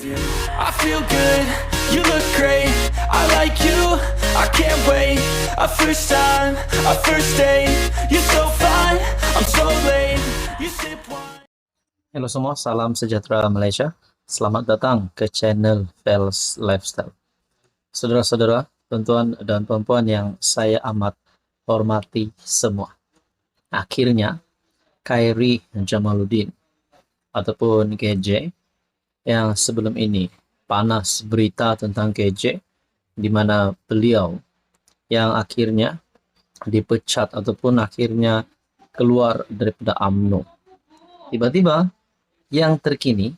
I feel good, you look great, I like you, I can't wait. A first time, a first date, you're so fine, I'm so late. You sip wine. Halo semua, salam sejahtera Malaysia. Selamat datang ke channel Fels Lifestyle. Saudara-saudara, tuan-tuan dan puan-puan yang saya amat hormati semua. Akhirnya, Khairi Jamaluddin ataupun KJ yang sebelum ini panas berita tentang KJ di mana beliau yang akhirnya dipecat ataupun akhirnya keluar daripada UMNO. Tiba-tiba yang terkini,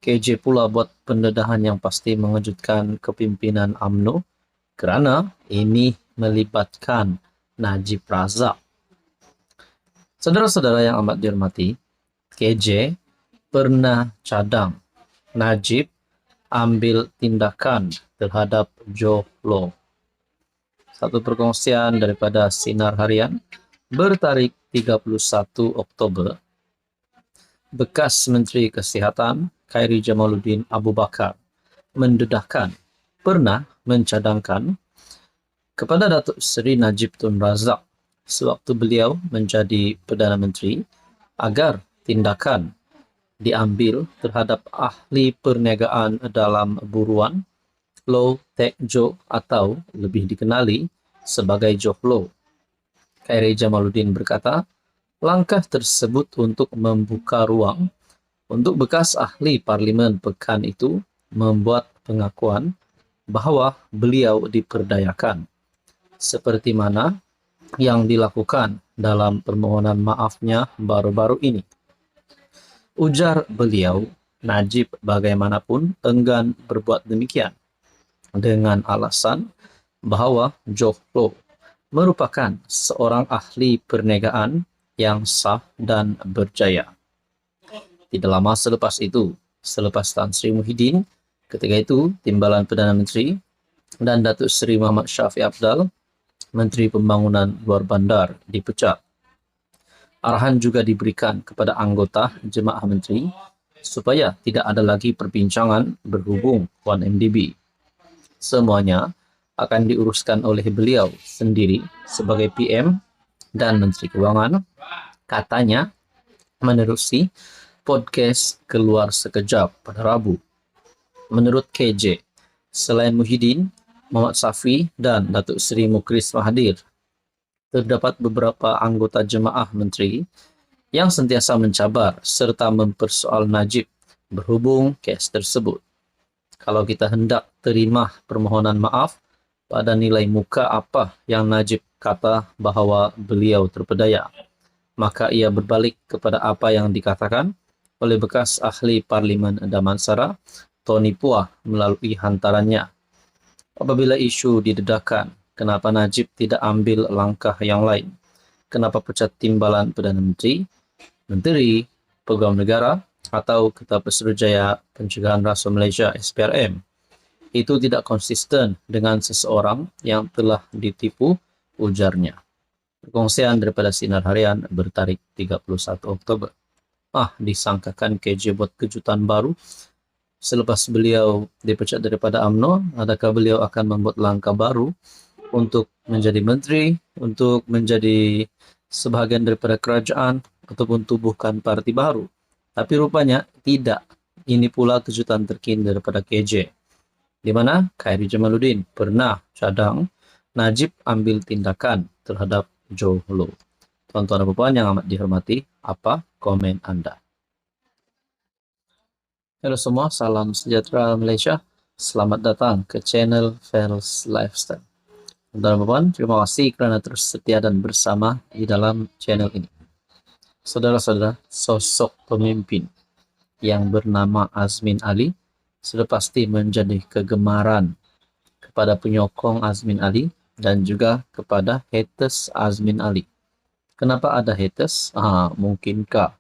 KJ pula buat pendedahan yang pasti mengejutkan kepimpinan UMNO kerana ini melibatkan Najib Razak. Saudara-saudara yang amat dihormati, KJ pernah cadang Najib ambil tindakan terhadap Johlo. Satu perkongsian daripada Sinar Harian bertarikh 31 Oktober. Bekas Menteri Kesihatan Khairi Jamaluddin Abu Bakar mendedahkan pernah mencadangkan kepada Datuk Seri Najib Tun Razak sewaktu beliau menjadi Perdana Menteri agar tindakan diambil terhadap ahli perniagaan dalam buruan Low Tech Jo atau lebih dikenali sebagai Johlo. Khairi Jamaluddin berkata, langkah tersebut untuk membuka ruang untuk bekas ahli Parlimen Pekan itu membuat pengakuan bahawa beliau diperdayakan, seperti mana yang dilakukan dalam permohonan maafnya baru-baru ini. Ujar beliau, Najib bagaimanapun enggan berbuat demikian dengan alasan bahawa Johlo merupakan seorang ahli perniagaan yang sah dan berjaya. Tidak lama selepas itu, selepas Tan Sri Muhyiddin, ketika itu Timbalan Perdana Menteri, dan Datuk Seri Muhammad Shafie Apdal, Menteri Pembangunan Luar Bandar, dipecat. Arahan juga diberikan kepada anggota Jemaah Menteri supaya tidak ada lagi perbincangan berhubung 1MDB. Semuanya akan diuruskan oleh beliau sendiri sebagai PM dan Menteri Kewangan, katanya menerusi podcast Keluar Sekejap pada Rabu. Menurut KJ, selain Muhyiddin, Muhammad Safi dan Datuk Seri Mukris Mahathir, terdapat beberapa anggota jemaah menteri yang sentiasa mencabar serta mempersoal Najib berhubung kes tersebut. Kalau kita hendak terima permohonan maaf pada nilai muka apa yang Najib kata bahawa beliau terpedaya, maka ia berbalik kepada apa yang dikatakan oleh bekas ahli Parlimen Damansara, Tony Puah melalui hantarannya. Apabila isu didedahkan, kenapa Najib tidak ambil langkah yang lain? Kenapa pecat Timbalan Perdana Menteri, Menteri Pegawai Negara atau Ketua Pesuruhjaya Pencegahan Rasuah Malaysia SPRM? Itu tidak konsisten dengan seseorang yang telah ditipu, ujarnya. Perkongsian daripada Sinar Harian bertarikh 31 Oktober. Disangkakan KJ buat kejutan baru. Selepas beliau dipecat daripada UMNO, adakah beliau akan membuat langkah baru untuk menjadi menteri, untuk menjadi sebahagian daripada kerajaan ataupun tubuhkan parti baru? Tapi rupanya tidak. Ini pula kejutan terkini daripada KJ, di mana Khairi Jamaluddin pernah cadang Najib ambil tindakan terhadap Johlo. Tuan-tuan dan puan yang amat dihormati, apa komen anda? Halo semua, salam sejahtera Malaysia. Selamat datang ke channel Fels Lifestyle. Tuan-tuan dan puan, terima kasih kerana terus setia dan bersama di dalam channel ini. Saudara-saudara, sosok pemimpin yang bernama Azmin Ali sudah pasti menjadi kegemaran kepada penyokong Azmin Ali dan juga kepada haters Azmin Ali. Kenapa ada haters? Mungkinkah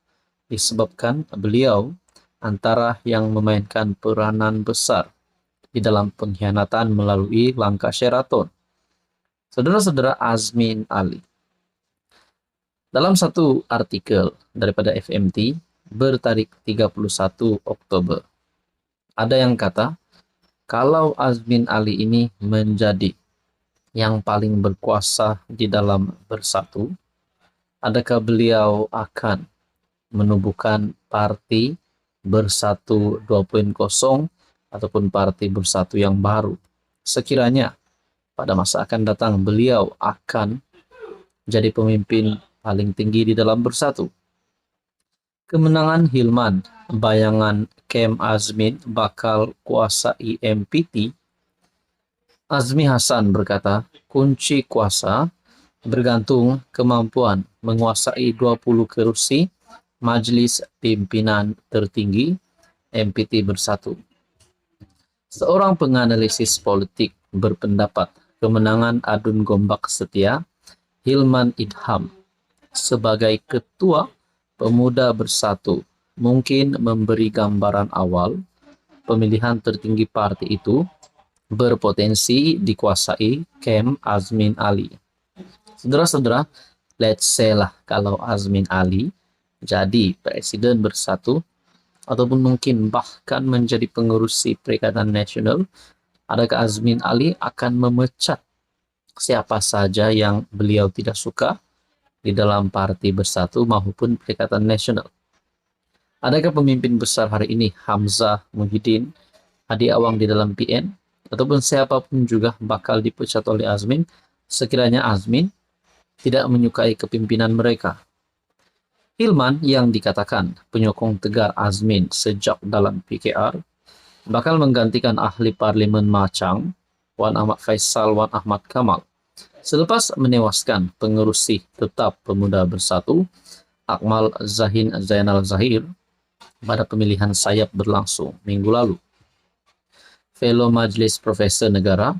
disebabkan beliau antara yang memainkan peranan besar di dalam pengkhianatan melalui langkah Sheraton. Saudara-saudara, Azmin Ali, dalam satu artikel daripada FMT bertarikh 31 Oktober, Ada yang kata, kalau Azmin Ali ini menjadi yang paling berkuasa di dalam Bersatu, adakah beliau akan menubuhkan parti Bersatu 2.0 ataupun parti Bersatu yang baru? Sekiranya pada masa akan datang beliau akan jadi pemimpin paling tinggi di dalam Bersatu. Kemenangan Hilman, bayangan Kem Azmin bakal kuasai MPT. Azmi Hasan berkata, kunci kuasa bergantung kemampuan menguasai 20 kursi Majelis Pimpinan Tertinggi MPT Bersatu. Seorang penganalisis politik berpendapat kemenangan Adun Gombak Setia, Hilman Idham sebagai ketua Pemuda Bersatu mungkin memberi gambaran awal pemilihan tertinggi parti itu berpotensi dikuasai Kem Azmin Ali. Saudara-saudara, let's say lah kalau Azmin Ali jadi presiden Bersatu ataupun mungkin bahkan menjadi pengurusi Perikatan Nasional, adakah Azmin Ali akan memecat siapa saja yang beliau tidak suka di dalam parti Bersatu maupun Perikatan Nasional? Adakah pemimpin besar hari ini Hamzah Muhyiddin, Hadi Awang di dalam PN, ataupun siapapun juga bakal dipecat oleh Azmin sekiranya Azmin tidak menyukai kepimpinan mereka? Hilman yang dikatakan penyokong tegar Azmin sejak dalam PKR bakal menggantikan ahli parlimen Macang, Wan Ahmad Faisal, Wan Ahmad Kamal, selepas menewaskan pengurusi tetap Pemuda Bersatu Akmal Zahin Zainal Zahir pada pemilihan sayap berlangsung minggu lalu. Fellow Majelis Profesor Negara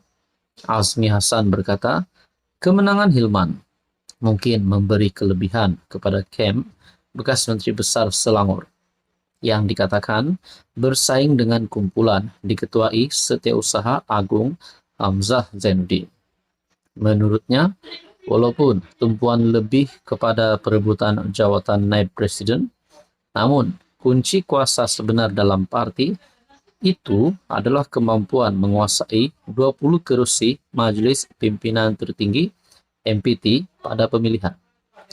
Azmi Hasan berkata, kemenangan Hilman mungkin memberi kelebihan kepada Kem, bekas Menteri Besar Selangor, yang dikatakan bersaing dengan kumpulan diketuai Setiausaha Agung Hamzah Zainuddin. Menurutnya, walaupun tumpuan lebih kepada perebutan jawatan naib presiden, namun kunci kuasa sebenar dalam parti itu adalah kemampuan menguasai 20 kursi Majelis Pimpinan Tertinggi MPT pada pemilihan.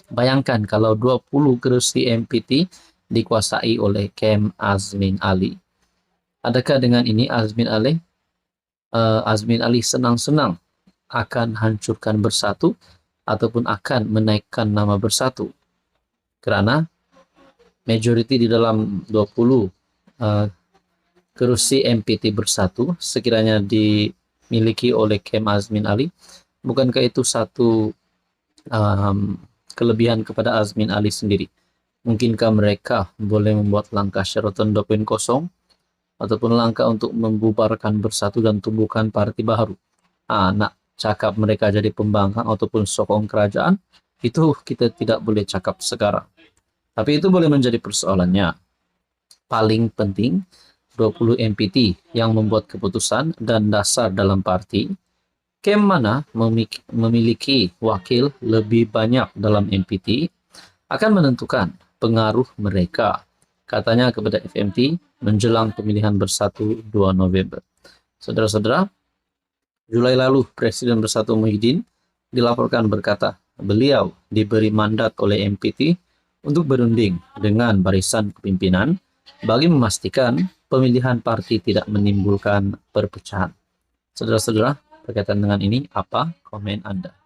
Bayangkan kalau 20 kursi MPT dikuasai oleh Kem Azmin Ali. Adakah dengan ini Azmin Ali senang-senang akan hancurkan Bersatu ataupun akan menaikkan nama Bersatu? Karena majority di dalam 20 kursi MPT Bersatu sekiranya dimiliki oleh Kem Azmin Ali, bukankah itu satu kelebihan kepada Azmin Ali sendiri? Mungkinkah mereka boleh membuat langkah Sheraton 2.0 ataupun langkah untuk membubarkan Bersatu dan tumbuhkan parti baru? Nak cakap mereka jadi pembangkang ataupun sokong kerajaan, itu kita tidak boleh cakap sekarang. Tapi itu boleh menjadi persoalannya. Paling penting, 20 MPT yang membuat keputusan dan dasar dalam parti, Kem mana memiliki wakil lebih banyak dalam MPT akan menentukan pengaruh mereka, katanya kepada FMT menjelang pemilihan Bersatu 2 November. Saudara-saudara, Julai lalu Presiden Bersatu Muhyiddin dilaporkan berkata beliau diberi mandat oleh MPT untuk berunding dengan barisan kepimpinan bagi memastikan pemilihan parti tidak menimbulkan perpecahan. Saudara-saudara, berkaitan dengan ini, apa komen Anda?